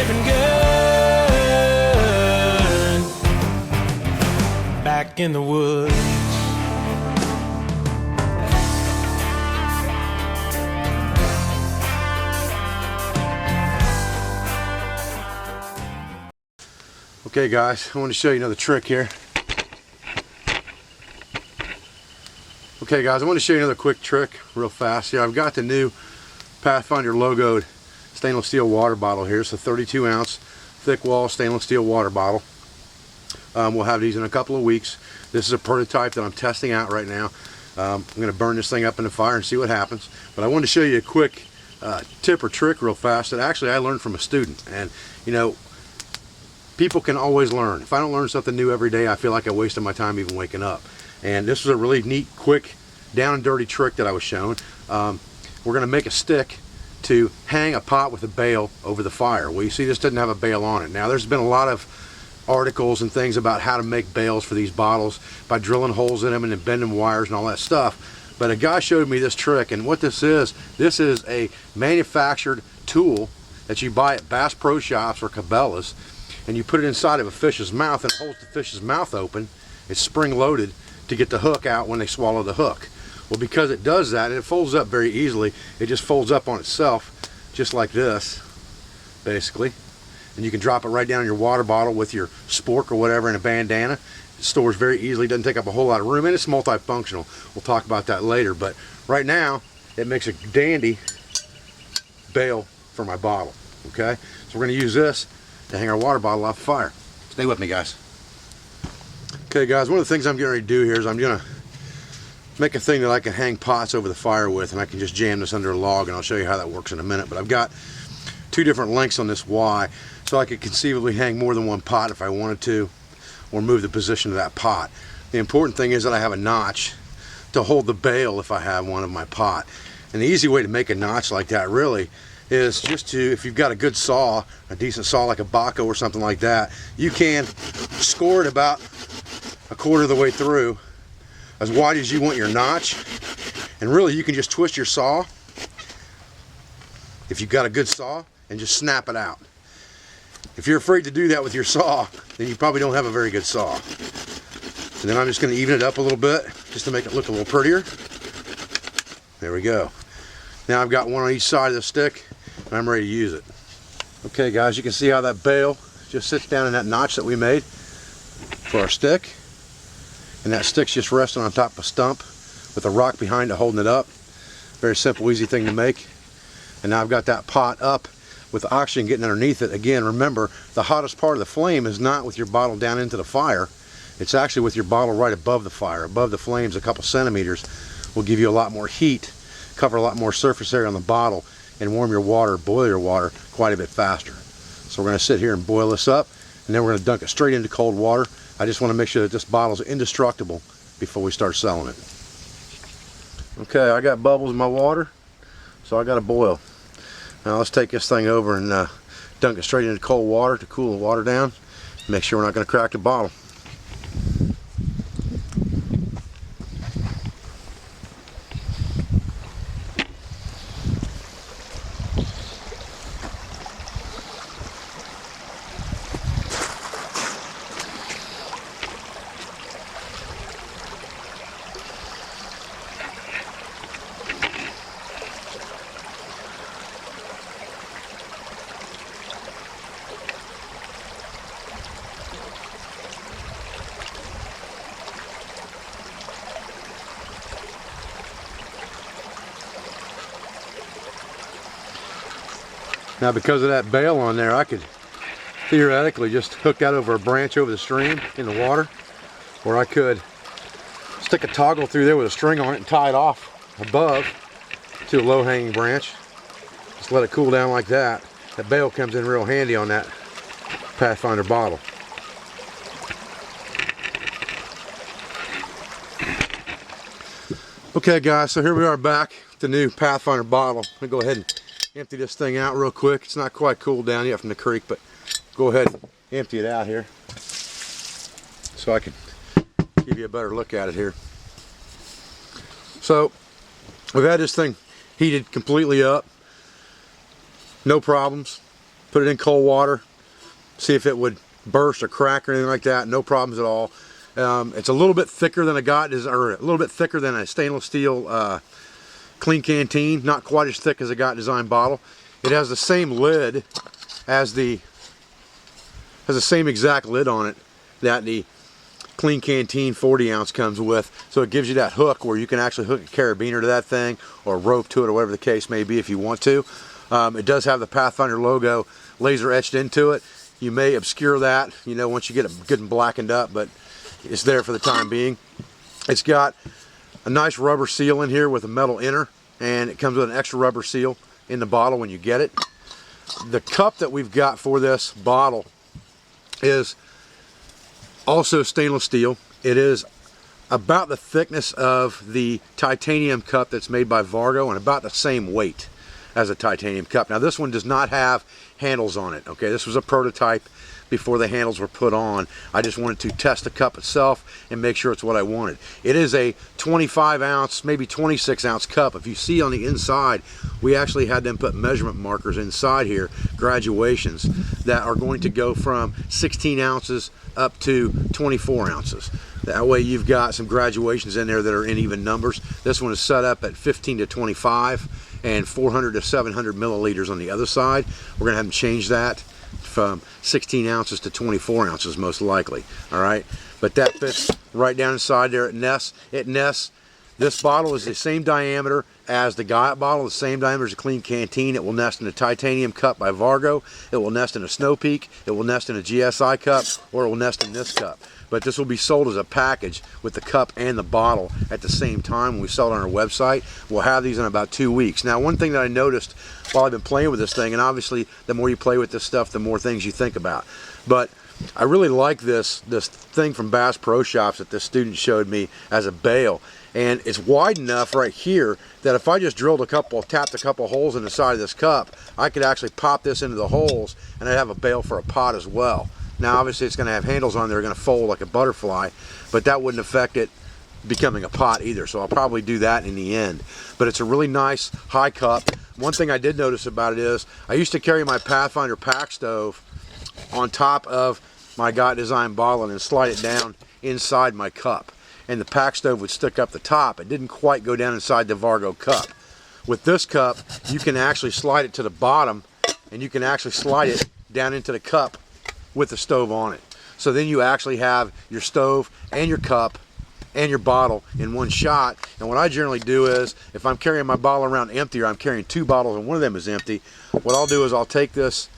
living good back in the woods. Okay guys, I want to show you another trick here. Okay guys, I want to show you another quick trick real fast. Here I've got the new Pathfinder logoed stainless steel water bottle here. It's a 32 ounce thick wall stainless steel water bottle. We'll have these in a couple of weeks. This is a prototype that I'm testing out right now. I'm going to burn this thing up in the fire and see what happens. But I wanted to show you a quick tip or trick real fast that actually I learned from a student. And you know, people can always learn. If I don't learn something new every day, I feel like I wasted my time even waking up. And this was a really neat, quick, down and dirty trick that I was shown. We're going to make a stick to hang a pot with a bail over the fire. Well, you see this doesn't have a bail on it. Now, there's been a lot of articles and things about how to make bails for these bottles by drilling holes in them and then bending wires and all that stuff. But a guy showed me this trick, and what this is a manufactured tool that you buy at Bass Pro Shops or Cabela's, and you put it inside of a fish's mouth and it holds the fish's mouth open. It's spring loaded to get the hook out when they swallow the hook. Well, because it does that, and it folds up very easily, it just folds up on itself just like this basically, and you can drop it right down in your water bottle with your spork or whatever in a bandana. It stores very easily, doesn't take up a whole lot of room, and it's multifunctional. We'll talk about that later, but right now it makes a dandy bail for my bottle. Okay, so we're going to use this to hang our water bottle off the fire. Stay with me guys. Okay guys, one of the things I'm getting ready to do here is I'm going to make a thing that I can hang pots over the fire with, and I can just jam this under a log, and I'll show you how that works in a minute. But I've got two different lengths on this Y, so I could conceivably hang more than one pot if I wanted to, or move the position of that pot. The important thing is that I have a notch to hold the bail if I have one of my pot. And the easy way to make a notch like that really is just to, if you've got a good saw, a decent saw like a Baco or something like that, you can score it about a quarter of the way through, as wide as you want your notch, and really you can just twist your saw, if you've got a good saw, and just snap it out. If you're afraid to do that with your saw, then you probably don't have a very good saw. And then I'm just going to even it up a little bit, just to make it look a little prettier. There we go. Now I've got one on each side of the stick, and I'm ready to use it. Okay guys, you can see how that bail just sits down in that notch that we made for our stick. And that stick's just resting on top of a stump with a rock behind it holding it up. Very simple, easy thing to make. And now I've got that pot up with the oxygen getting underneath it. Again, remember, the hottest part of the flame is not with your bottle down into the fire. It's actually with your bottle right above the fire. Above the flames, a couple centimeters will give you a lot more heat, cover a lot more surface area on the bottle, and warm your water, boil your water quite a bit faster. So we're going to sit here and boil this up, and then we're going to dunk it straight into cold water. I just want to make sure that this bottle is indestructible before we start selling it. Okay, I got bubbles in my water, so I got to boil. Now let's take this thing over and dunk it straight into cold water to cool the water down. Make sure we're not going to crack the bottle. Now because of that bail on there, I could theoretically just hook that over a branch over the stream in the water, or I could stick a toggle through there with a string on it and tie it off above to a low-hanging branch. Just let it cool down like that. That bail comes in real handy on that Pathfinder bottle. Okay guys, so here we are back with the new Pathfinder bottle. I'm going to go ahead and empty this thing out real quick. It's not quite cooled down yet from the creek, but go ahead and empty it out here so I can give you a better look at it here. So we've had this thing heated completely up, no problems. put it in cold water, see if it would burst or crack or anything like that. No problems at all. It's a little bit thicker than a little bit thicker than a stainless steel clean canteen. Not quite as thick as a Got Design bottle. It has the same lid as has the same exact lid on it that the clean canteen 40 ounce comes with, so it gives you that hook where you can actually hook a carabiner to that thing or rope to it or whatever the case may be if you want to. It does have the Pathfinder logo laser etched into it. You may obscure that, you know, once you get it good and blackened up, but it's there for the time being. It's got a nice rubber seal in here with a metal inner, and it comes with an extra rubber seal in the bottle when you get it. The cup that we've got for this bottle is also stainless steel. It is about the thickness of the titanium cup that's made by Vargo and about the same weight as a titanium cup. Now this one does not have handles on it. Okay, this was a prototype before the handles were put on. I just wanted to test the cup itself and make sure it's what I wanted. It is a 25 ounce, maybe 26 ounce cup. If you see on the inside, we actually had them put measurement markers inside here, graduations, that are going to go from 16 ounces up to 24 ounces. That way you've got some graduations in there that are in even numbers. This one is set up at 15 to 25 and 400 to 700 milliliters on the other side. We're gonna have them change that from 16 ounces to 24 ounces most likely. All right, but that fits right down inside there. It nests. This bottle is the same diameter as the Guyot bottle, the same diameter as a clean canteen. It will nest in a titanium cup by Vargo. It will nest in a Snow Peak. It will nest in a GSI cup, or it will nest in this cup. But this will be sold as a package with the cup and the bottle at the same time when we sell it on our website. We'll have these in about 2 weeks. Now, one thing that I noticed while I've been playing with this thing, and obviously the more you play with this stuff, the more things you think about, but I really like this thing from Bass Pro Shops that this student showed me as a bail. And it's wide enough right here that if I just tapped a couple holes in the side of this cup, I could actually pop this into the holes and I'd have a bail for a pot as well. Now obviously it's going to have handles on there, going to fold like a butterfly, but that wouldn't affect it becoming a pot either, so I'll probably do that in the end. But it's a really nice high cup. One thing I did notice about it is I used to carry my Pathfinder pack stove on top of my Got Design bottle and slide it down inside my cup, and the pack stove would stick up the top. It didn't quite go down inside the Vargo cup. With this cup, you can actually slide it to the bottom, and you can actually slide it down into the cup with the stove on it. So then you actually have your stove and your cup and your bottle in one shot. And what I generally do is, if I'm carrying my bottle around empty, or I'm carrying 2 bottles and one of them is empty, what I'll do is I'll take this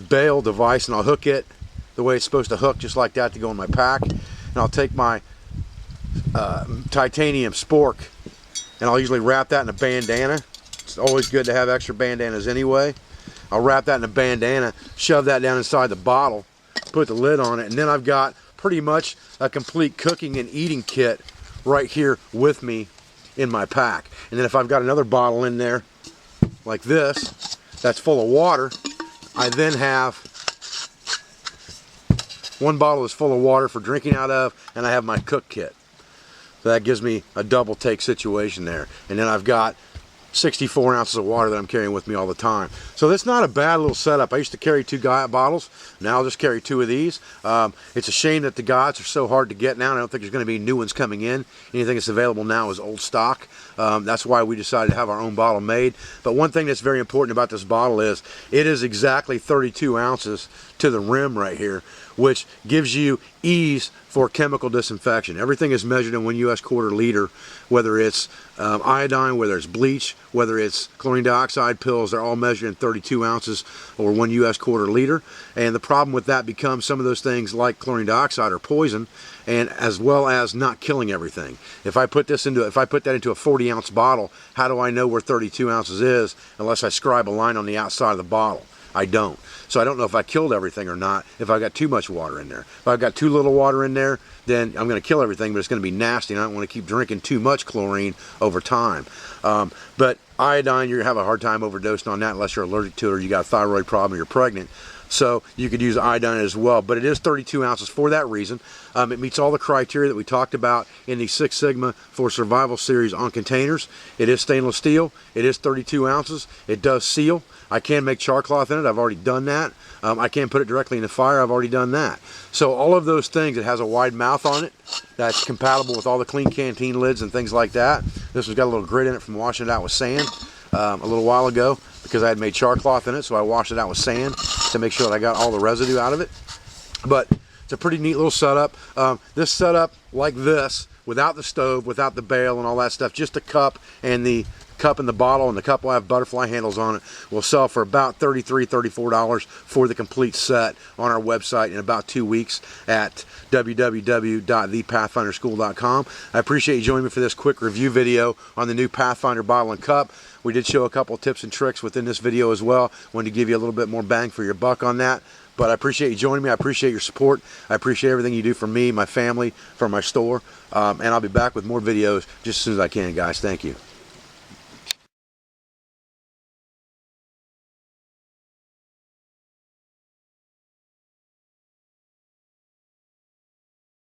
bail device and I'll hook it the way it's supposed to hook, just like that, to go in my pack. And I'll take my titanium spork and I'll usually wrap that in a bandana. It's always good to have extra bandanas anyway. I'll wrap that in a bandana, shove that down inside the bottle, put the lid on it, and then I've got pretty much a complete cooking and eating kit right here with me in my pack. And then if I've got another bottle in there like this that's full of water, I then have one bottle is full of water for drinking out of, and I have my cook kit. So that gives me a double take situation there. And then I've got 64 ounces of water that I'm carrying with me all the time. So that's not a bad little setup. I used to carry 2 Guyot bottles. Now I'll just carry 2 of these. It's a shame that the Guyots are so hard to get now. I don't think there's going to be new ones coming in. Anything that's available now is old stock. That's why we decided to have our own bottle made. But one thing that's very important about this bottle is it is exactly 32 ounces to the rim right here, which gives you ease for chemical disinfection. Everything is measured in 1 U.S. quarter liter, whether it's iodine, whether it's bleach, whether it's chlorine dioxide pills. They're all measured in 32 ounces or 1 U.S. quarter liter. And the problem with that becomes some of those things like chlorine dioxide are poison, and as well as not killing everything. If I put that into a 40 ounce bottle, how do I know where 32 ounces is unless I scribe a line on the outside of the bottle? I don't. So I don't know if I killed everything or not if I got too much water in there. If I've got too little water in there, then I'm going to kill everything, but it's going to be nasty, and I don't want to keep drinking too much chlorine over time. But Iodine, you're going to have a hard time overdosing on that unless you're allergic to it or you got a thyroid problem or you're pregnant. So you could use iodine as well, but it is 32 ounces for that reason. It meets all the criteria that we talked about in the Six Sigma for Survival series on containers. It is stainless steel. It is 32 ounces. It does seal. I can make char cloth in it. I've already done that. I can put it directly in the fire. I've already done that. So all of those things, it has a wide mouth on it that's compatible with all the clean canteen lids and things like that. This one's got a little grit in it from washing it out with sand a little while ago because I had made char cloth in it, so I washed it out with sand to make sure that I got all the residue out of it. But it's a pretty neat little setup. This setup like this, without the stove, without the bale and all that stuff, just a cup and the bottle, and the cup will have butterfly handles on it, will sell for about $33, $34 for the complete set on our website in about 2 weeks at www.thepathfinderschool.com. I appreciate you joining me for this quick review video on the new Pathfinder bottle and cup. We did show a couple tips and tricks within this video as well. Wanted to give you a little bit more bang for your buck on that. But I appreciate you joining me. I appreciate your support. I appreciate everything you do for me, my family, for my store. And I'll be back with more videos just as soon as I can, guys. Thank you.